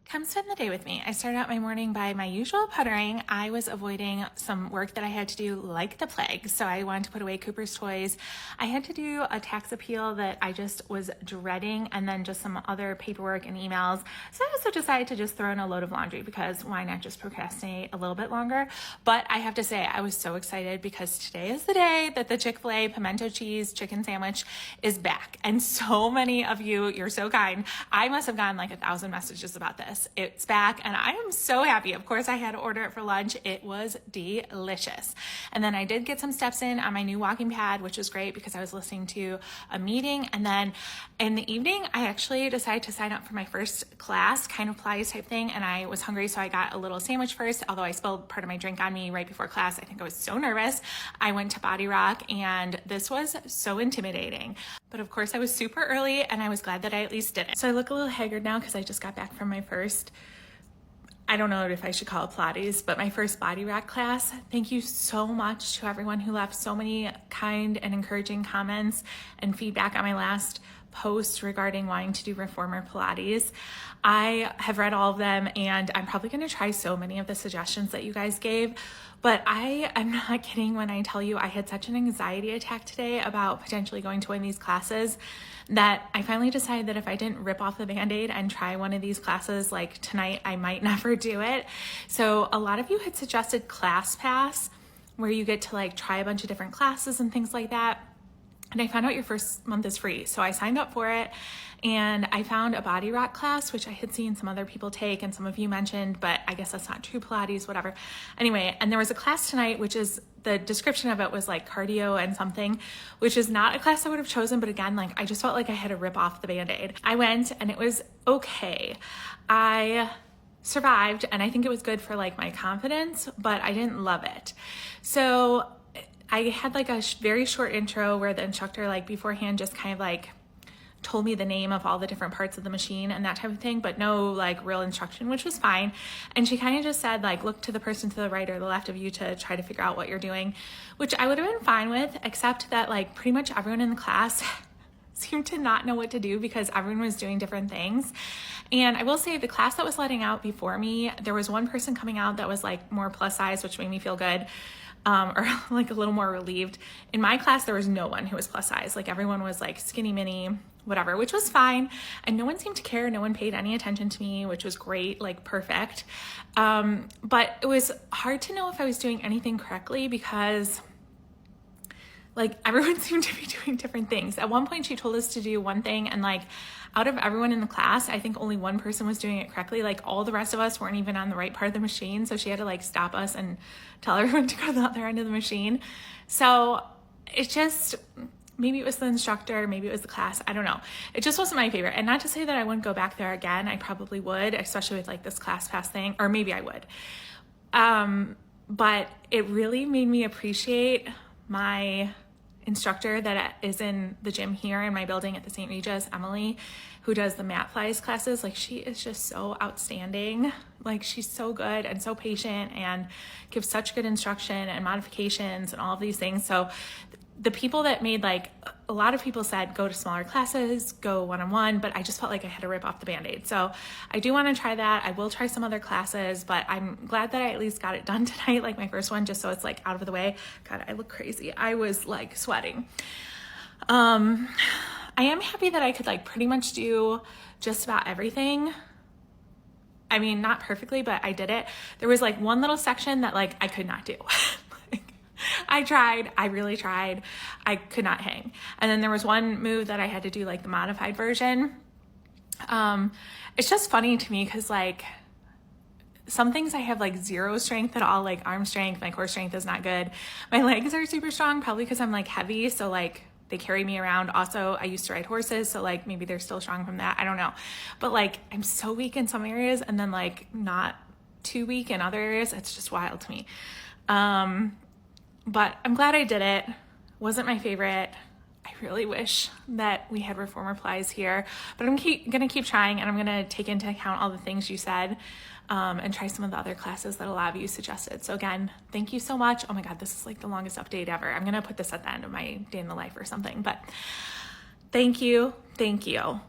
Come spend the day with me. I started out my morning by my usual puttering. I was avoiding some work that I had to do like the plague. So I wanted to put away Cooper's toys. I had to do a tax appeal that I just was dreading, and then just some other paperwork and emails. So I also decided to just throw in a load of laundry because why not just procrastinate a little bit longer? But I have to say, I was so excited because today is the day that the Chick-Fil-A pimento cheese chicken sandwich is back. And so many of you, you're so kind. I must have gotten like 1,000 messages about this. It's back and I am so happy. Of course, I had to order it for lunch. It was delicious. And then I did get some steps in on my new walking pad, which was great because I was listening to a meeting. And then in the evening, I actually decided to sign up for my first class, kind of Pilates type thing. And I was hungry, so I got a little sandwich first, although I spilled part of my drink on me right before class. I think I was so nervous. I went to Body Rock and this was so intimidating. But of course I was super early and I was glad that I at least did it. So I look a little haggard now because I just got back from my first, I don't know if I should call it Pilates, but my first Body Rock class. Thank you so much to everyone who left so many kind and encouraging comments and feedback on my last post regarding wanting to do reformer Pilates. I have read all of them and I'm probably going to try so many of the suggestions that you guys gave, but I am not kidding when I tell you I had such an anxiety attack today about potentially going to one of these classes that I finally decided that if I didn't rip off the Band-Aid and try one of these classes like tonight, I might never do it. So a lot of you had suggested ClassPass, where you get to like try a bunch of different classes and things like that. And I found out your first month is free. So I signed up for it and I found a Body Rock class, which I had seen some other people take and some of you mentioned, but I guess that's not true Pilates, whatever. Anyway, and there was a class tonight, which is, the description of it was like cardio and something, which is not a class I would have chosen. But again, like I just felt like I had to rip off the Band-Aid. I went and it was okay. I survived and I think it was good for like my confidence, but I didn't love it. So I had like a very short intro where the instructor like beforehand just kind of like told me the name of all the different parts of the machine and that type of thing, but no like real instruction, which was fine. And she kind of just said like, look to the person to the right or the left of you to try to figure out what you're doing, which I would have been fine with, except that like pretty much everyone in the class seemed to not know what to do because everyone was doing different things. And I will say the class that was letting out before me, there was one person coming out that was like more plus size, which made me feel good. Or like a little more relieved. In my class, there was no one who was plus size. Like everyone was like skinny mini, whatever, which was fine. And no one seemed to care. No one paid any attention to me, which was great, like perfect. But it was hard to know if I was doing anything correctly because like everyone seemed to be doing different things. At one point she told us to do one thing and like out of everyone in the class, I think only one person was doing it correctly. Like all the rest of us weren't even on the right part of the machine. So she had to like stop us and tell everyone to go to the other end of the machine. So it just, maybe it was the instructor, maybe it was the class, I don't know. It just wasn't my favorite. And not to say that I wouldn't go back there again. I probably would, especially with like this ClassPass thing, or maybe I would. But it really made me appreciate my instructor that is in the gym here in my building at the St. Regis, Emily, who does the mat flies classes. Like she is just so outstanding. Like she's so good and so patient and gives such good instruction and modifications and all of these things. So the people that made like, a lot of people said go to smaller classes, go one-on-one, but I just felt like I had to rip off the Band-Aid. So I do want to try that. I will try some other classes, but I'm glad that I at least got it done tonight, like my first one, just so it's like out of the way. God, I look crazy. I was like sweating. I am happy that I could like pretty much do just about everything. I mean, not perfectly, but I did it. There was like one little section that like I could not do. I tried, I really tried. I could not hang. And then there was one move that I had to do like the modified version. It's just funny to me because like some things I have like zero strength at all, like arm strength, my core strength is not good. My legs are super strong, probably because I'm like heavy. So like they carry me around. Also, I used to ride horses. So like maybe they're still strong from that. I don't know. But like I'm so weak in some areas and then like not too weak in other areas. It's just wild to me. But I'm glad I did it. Wasn't my favorite. I really wish that we had reformer plies here, but I'm gonna keep trying and I'm gonna take into account all the things you said and try some of the other classes that a lot of you suggested. So again, thank you so much. Oh my God, this is like the longest update ever. I'm gonna put this at the end of my day in the life or something, but thank you. Thank you.